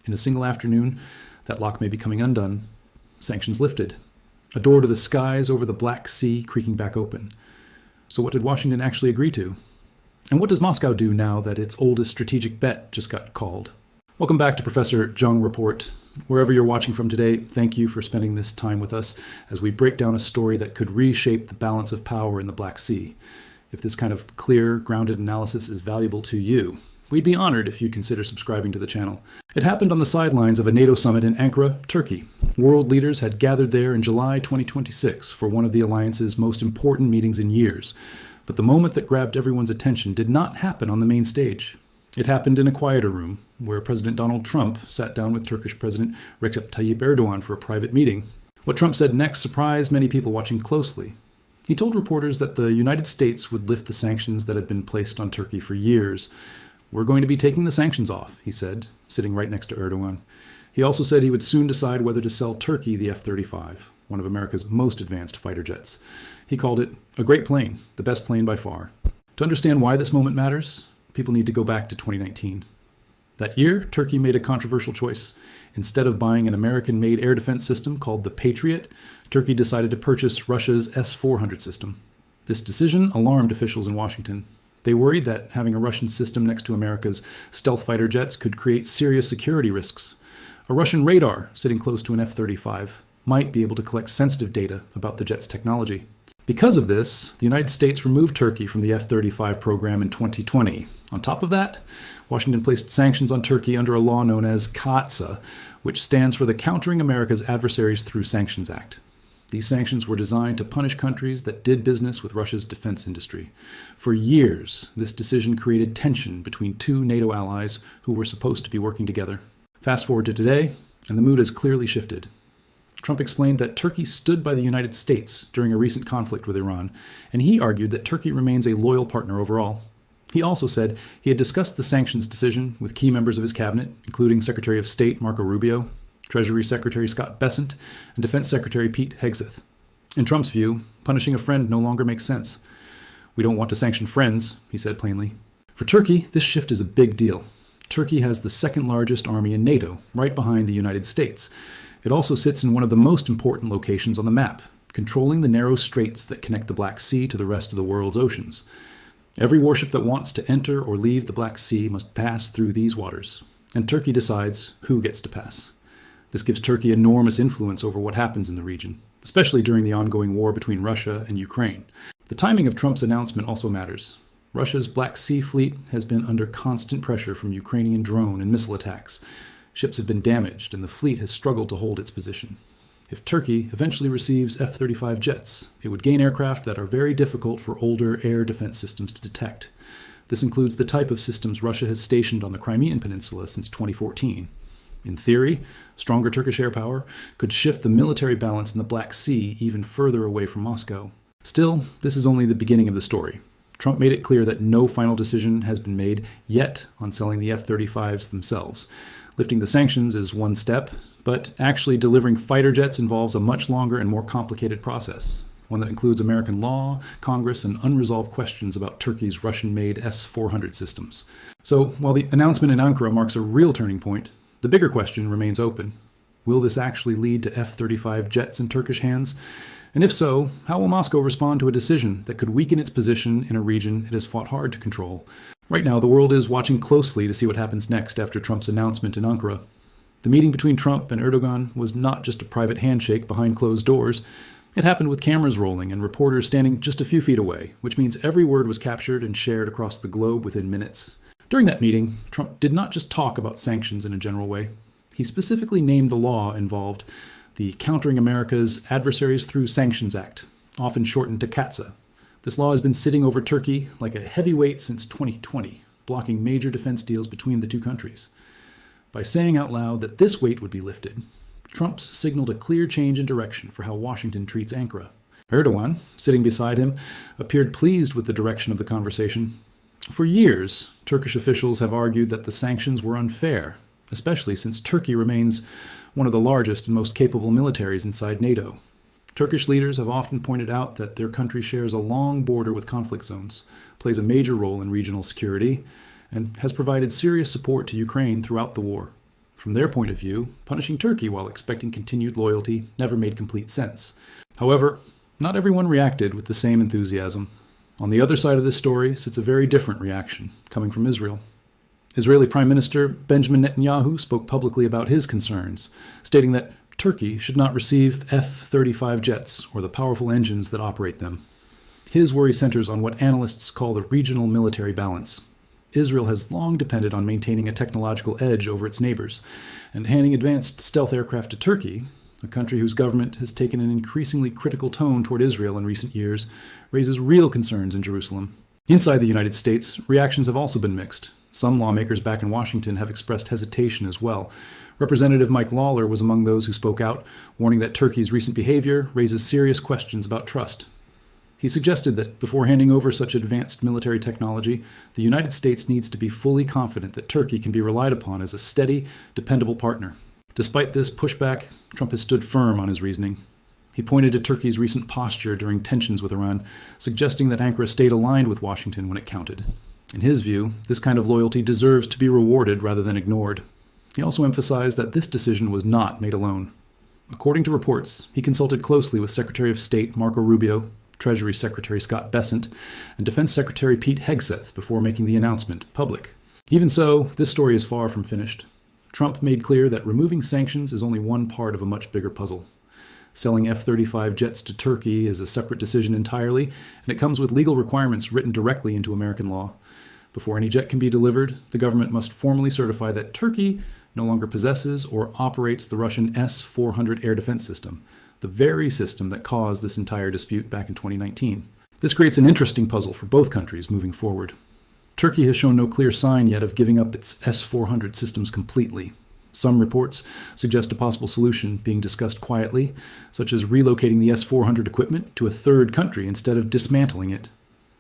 In a single afternoon, that lock may be coming undone. Sanctions lifted. A door to the skies over the Black Sea creaking back open. So what did Washington actually agree to? And what does Moscow do now that its oldest strategic bet just got called? Welcome back to Professor Jiang Report. Wherever you're watching from today, thank you for spending this time with us as we break down a story that could reshape the balance of power in the Black Sea. If this kind of clear, grounded analysis is valuable to you, we'd be honored if you'd consider subscribing to the channel. It happened on the sidelines of a NATO summit in Ankara, Turkey. World leaders had gathered there in July 2026 for one of the alliance's most important meetings in years. But the moment that grabbed everyone's attention did not happen on the main stage. It happened in a quieter room, where President Donald Trump sat down with Turkish President Recep Tayyip Erdogan for a private meeting. What Trump said next surprised many people watching closely. He told reporters that the United States would lift the sanctions that had been placed on Turkey for years. "We're going to be taking the sanctions off," he said, sitting right next to Erdogan. He also said he would soon decide whether to sell Turkey the F-35, one of America's most advanced fighter jets. He called it a great plane, the best plane by far. To understand why this moment matters, people need to go back to 2019. That year, Turkey made a controversial choice. Instead of buying an American-made air defense system called the Patriot, Turkey decided to purchase Russia's S-400 system. This decision alarmed officials in Washington. They worried that having a Russian system next to America's stealth fighter jets could create serious security risks. A Russian radar sitting close to an F-35 might be able to collect sensitive data about the jet's technology. Because of this, the United States removed Turkey from the F-35 program in 2020. On top of that, Washington placed sanctions on Turkey under a law known as CAATSA, which stands for the Countering America's Adversaries Through Sanctions Act. These sanctions were designed to punish countries that did business with Russia's defense industry. For years, this decision created tension between two NATO allies who were supposed to be working together. Fast forward to today, and the mood has clearly shifted. Trump explained that Turkey stood by the United States during a recent conflict with Iran, and he argued that Turkey remains a loyal partner overall. He also said he had discussed the sanctions decision with key members of his cabinet, including Secretary of State Marco Rubio, Treasury Secretary Scott Bessent, and Defense Secretary Pete Hegseth. In Trump's view, punishing a friend no longer makes sense. "We don't want to sanction friends," he said plainly. For Turkey, this shift is a big deal. Turkey has the second largest army in NATO, right behind the United States. It also sits in one of the most important locations on the map, controlling the narrow straits that connect the Black Sea to the rest of the world's oceans. Every warship that wants to enter or leave the Black Sea must pass through these waters, and Turkey decides who gets to pass. This gives Turkey enormous influence over what happens in the region, especially during the ongoing war between Russia and Ukraine. The timing of Trump's announcement also matters. Russia's Black Sea fleet has been under constant pressure from Ukrainian drone and missile attacks. Ships have been damaged, and the fleet has struggled to hold its position. If Turkey eventually receives F-35 jets, it would gain aircraft that are very difficult for older air defense systems to detect. This includes the type of systems Russia has stationed on the Crimean Peninsula since 2014. In theory, stronger Turkish air power could shift the military balance in the Black Sea even further away from Moscow. Still, this is only the beginning of the story. Trump made it clear that no final decision has been made yet on selling the F-35s themselves. Lifting the sanctions is one step, but actually delivering fighter jets involves a much longer and more complicated process, one that includes American law, Congress, and unresolved questions about Turkey's Russian-made S-400 systems. So, while the announcement in Ankara marks a real turning point, the bigger question remains open. Will this actually lead to F-35 jets in Turkish hands? And if so, how will Moscow respond to a decision that could weaken its position in a region it has fought hard to control? Right now, the world is watching closely to see what happens next after Trump's announcement in Ankara. The meeting between Trump and Erdogan was not just a private handshake behind closed doors. It happened with cameras rolling and reporters standing just a few feet away, which means every word was captured and shared across the globe within minutes. During that meeting, Trump did not just talk about sanctions in a general way. He specifically named the law involved, the Countering America's Adversaries Through Sanctions Act, often shortened to CAATSA. This law has been sitting over Turkey like a heavy weight since 2020, blocking major defense deals between the two countries. By saying out loud that this weight would be lifted, Trump signaled a clear change in direction for how Washington treats Ankara. Erdogan, sitting beside him, appeared pleased with the direction of the conversation. For years, Turkish officials have argued that the sanctions were unfair, especially since Turkey remains one of the largest and most capable militaries inside NATO. Turkish leaders have often pointed out that their country shares a long border with conflict zones, plays a major role in regional security, and has provided serious support to Ukraine throughout the war. From their point of view, punishing Turkey while expecting continued loyalty never made complete sense. However, not everyone reacted with the same enthusiasm. On the other side of this story sits a very different reaction, coming from Israel. Israeli Prime Minister Benjamin Netanyahu spoke publicly about his concerns, stating that Turkey should not receive F-35 jets or the powerful engines that operate them. His worry centers on what analysts call the regional military balance. Israel has long depended on maintaining a technological edge over its neighbors, and handing advanced stealth aircraft to Turkey, a country whose government has taken an increasingly critical tone toward Israel in recent years, raises real concerns in Jerusalem. Inside the United States, reactions have also been mixed. Some lawmakers back in Washington have expressed hesitation as well. Representative Mike Lawler was among those who spoke out, warning that Turkey's recent behavior raises serious questions about trust. He suggested that before handing over such advanced military technology, the United States needs to be fully confident that Turkey can be relied upon as a steady, dependable partner. Despite this pushback, Trump has stood firm on his reasoning. He pointed to Turkey's recent posture during tensions with Iran, suggesting that Ankara stayed aligned with Washington when it counted. In his view, this kind of loyalty deserves to be rewarded rather than ignored. He also emphasized that this decision was not made alone. According to reports, he consulted closely with Secretary of State Marco Rubio, Treasury Secretary Scott Bessent, and Defense Secretary Pete Hegseth before making the announcement public. Even so, this story is far from finished. Trump made clear that removing sanctions is only one part of a much bigger puzzle. Selling F-35 jets to Turkey is a separate decision entirely, and it comes with legal requirements written directly into American law. Before any jet can be delivered, the government must formally certify that Turkey no longer possesses or operates the Russian S-400 air defense system, the very system that caused this entire dispute back in 2019. This creates an interesting puzzle for both countries moving forward. Turkey has shown no clear sign yet of giving up its S-400 systems completely. Some reports suggest a possible solution being discussed quietly, such as relocating the S-400 equipment to a third country instead of dismantling it.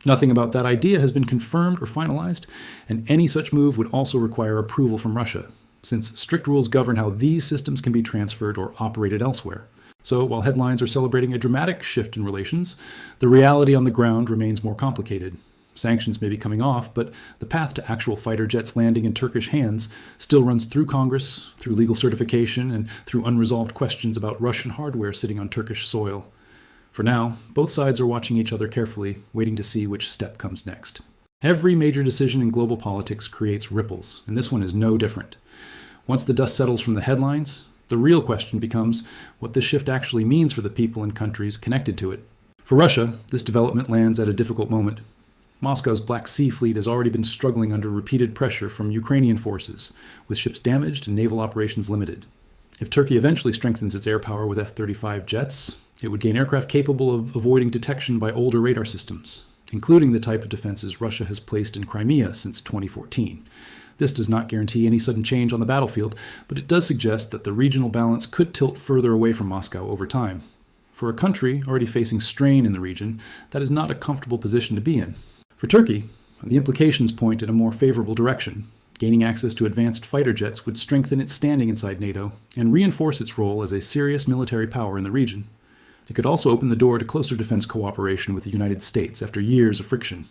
Nothing about that idea has been confirmed or finalized, and any such move would also require approval from Russia, since strict rules govern how these systems can be transferred or operated elsewhere. So while headlines are celebrating a dramatic shift in relations, the reality on the ground remains more complicated. Sanctions may be coming off, but the path to actual fighter jets landing in Turkish hands still runs through Congress, through legal certification, and through unresolved questions about Russian hardware sitting on Turkish soil. For now, both sides are watching each other carefully, waiting to see which step comes next. Every major decision in global politics creates ripples, and this one is no different. Once the dust settles from the headlines, the real question becomes what this shift actually means for the people and countries connected to it. For Russia, this development lands at a difficult moment. Moscow's Black Sea Fleet has already been struggling under repeated pressure from Ukrainian forces, with ships damaged and naval operations limited. If Turkey eventually strengthens its air power with F-35 jets, it would gain aircraft capable of avoiding detection by older radar systems, including the type of defenses Russia has placed in Crimea since 2014. This does not guarantee any sudden change on the battlefield, but it does suggest that the regional balance could tilt further away from Moscow over time. For a country already facing strain in the region, that is not a comfortable position to be in. For Turkey, the implications point in a more favorable direction. Gaining access to advanced fighter jets would strengthen its standing inside NATO and reinforce its role as a serious military power in the region. It could also open the door to closer defense cooperation with the United States after years of friction.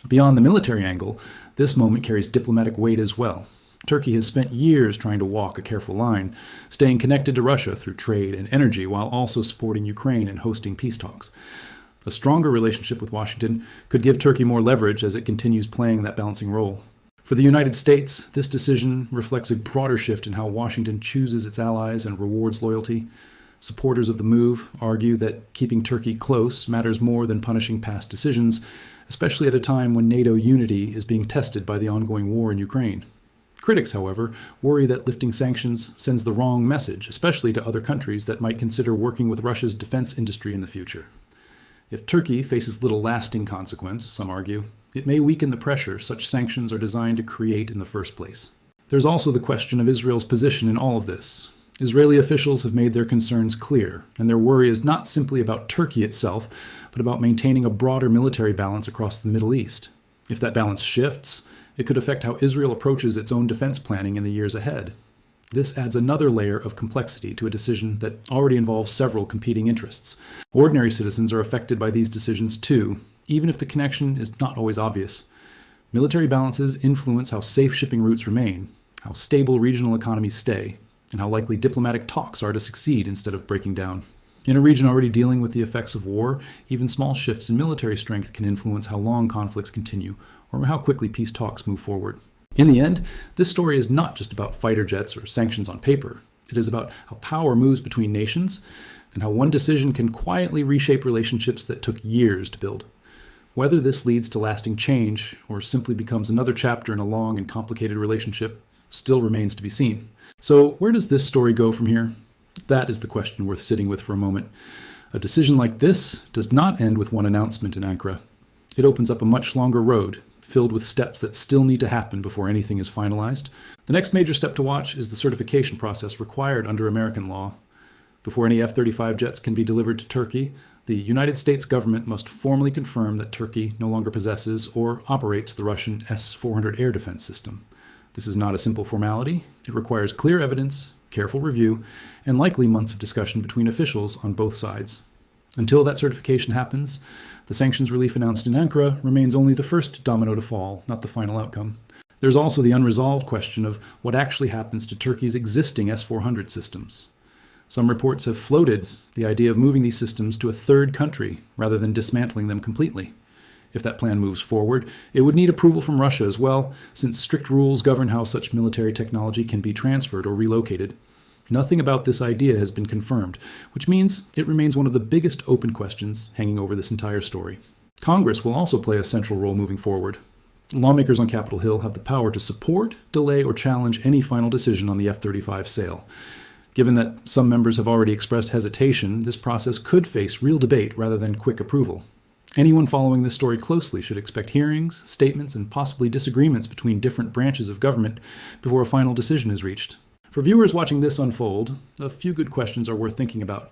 Beyond the military angle, this moment carries diplomatic weight as well. Turkey has spent years trying to walk a careful line, staying connected to Russia through trade and energy while also supporting Ukraine and hosting peace talks. A stronger relationship with Washington could give Turkey more leverage as it continues playing that balancing role. For the United States, this decision reflects a broader shift in how Washington chooses its allies and rewards loyalty. Supporters of the move argue that keeping Turkey close matters more than punishing past decisions, especially at a time when NATO unity is being tested by the ongoing war in Ukraine. Critics, however, worry that lifting sanctions sends the wrong message, especially to other countries that might consider working with Russia's defense industry in the future. If Turkey faces little lasting consequence, some argue, it may weaken the pressure such sanctions are designed to create in the first place. There's also the question of Israel's position in all of this. Israeli officials have made their concerns clear, and their worry is not simply about Turkey itself, but about maintaining a broader military balance across the Middle East. If that balance shifts, it could affect how Israel approaches its own defense planning in the years ahead. This adds another layer of complexity to a decision that already involves several competing interests. Ordinary citizens are affected by these decisions too, even if the connection is not always obvious. Military balances influence how safe shipping routes remain, how stable regional economies stay, and how likely diplomatic talks are to succeed instead of breaking down. In a region already dealing with the effects of war, even small shifts in military strength can influence how long conflicts continue or how quickly peace talks move forward. In the end, this story is not just about fighter jets or sanctions on paper. It is about how power moves between nations and how one decision can quietly reshape relationships that took years to build. Whether this leads to lasting change or simply becomes another chapter in a long and complicated relationship still remains to be seen. So where does this story go from here? That is the question worth sitting with for a moment. A decision like this does not end with one announcement in Ankara. It opens up a much longer road, filled with steps that still need to happen before anything is finalized. The next major step to watch is the certification process required under American law. Before any F-35 jets can be delivered to Turkey, the United States government must formally confirm that Turkey no longer possesses or operates the Russian S-400 air defense system. This is not a simple formality. It requires clear evidence, careful review, and likely months of discussion between officials on both sides. Until that certification happens, the sanctions relief announced in Ankara remains only the first domino to fall, not the final outcome. There's also the unresolved question of what actually happens to Turkey's existing S-400 systems. Some reports have floated the idea of moving these systems to a third country rather than dismantling them completely. If that plan moves forward, it would need approval from Russia as well, since strict rules govern how such military technology can be transferred or relocated. Nothing about this idea has been confirmed, which means it remains one of the biggest open questions hanging over this entire story. Congress will also play a central role moving forward. Lawmakers on Capitol Hill have the power to support, delay, or challenge any final decision on the F-35 sale. Given that some members have already expressed hesitation, this process could face real debate rather than quick approval. Anyone following this story closely should expect hearings, statements, and possibly disagreements between different branches of government before a final decision is reached. For viewers watching this unfold, a few good questions are worth thinking about.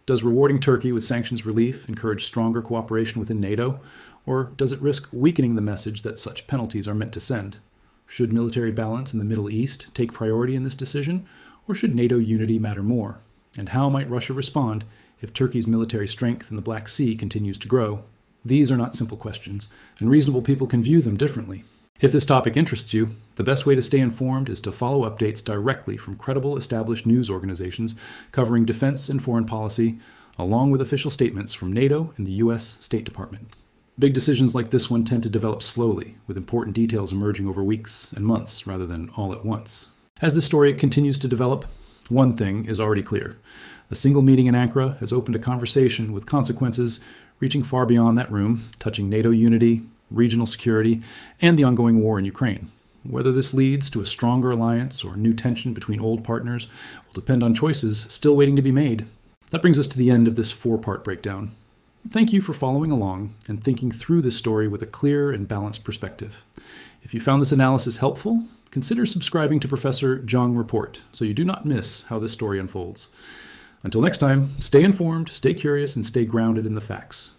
Does rewarding Turkey with sanctions relief encourage stronger cooperation within NATO, or does it risk weakening the message that such penalties are meant to send? Should military balance in the Middle East take priority in this decision, or should NATO unity matter more? And how might Russia respond if Turkey's military strength in the Black Sea continues to grow? These are not simple questions, and reasonable people can view them differently. If this topic interests you, the best way to stay informed is to follow updates directly from credible established news organizations covering defense and foreign policy, along with official statements from NATO and the U.S. State Department. Big decisions like this one tend to develop slowly, with important details emerging over weeks and months rather than all at once. As this story continues to develop, one thing is already clear. A single meeting in Ankara has opened a conversation with consequences reaching far beyond that room, touching NATO unity, regional security, and the ongoing war in Ukraine. Whether this leads to a stronger alliance or new tension between old partners will depend on choices still waiting to be made. That brings us to the end of this 4-part breakdown. Thank you for following along and thinking through this story with a clear and balanced perspective. If you found this analysis helpful, consider subscribing to Professor Jiang Report so you do not miss how this story unfolds. Until next time, stay informed, stay curious, and stay grounded in the facts.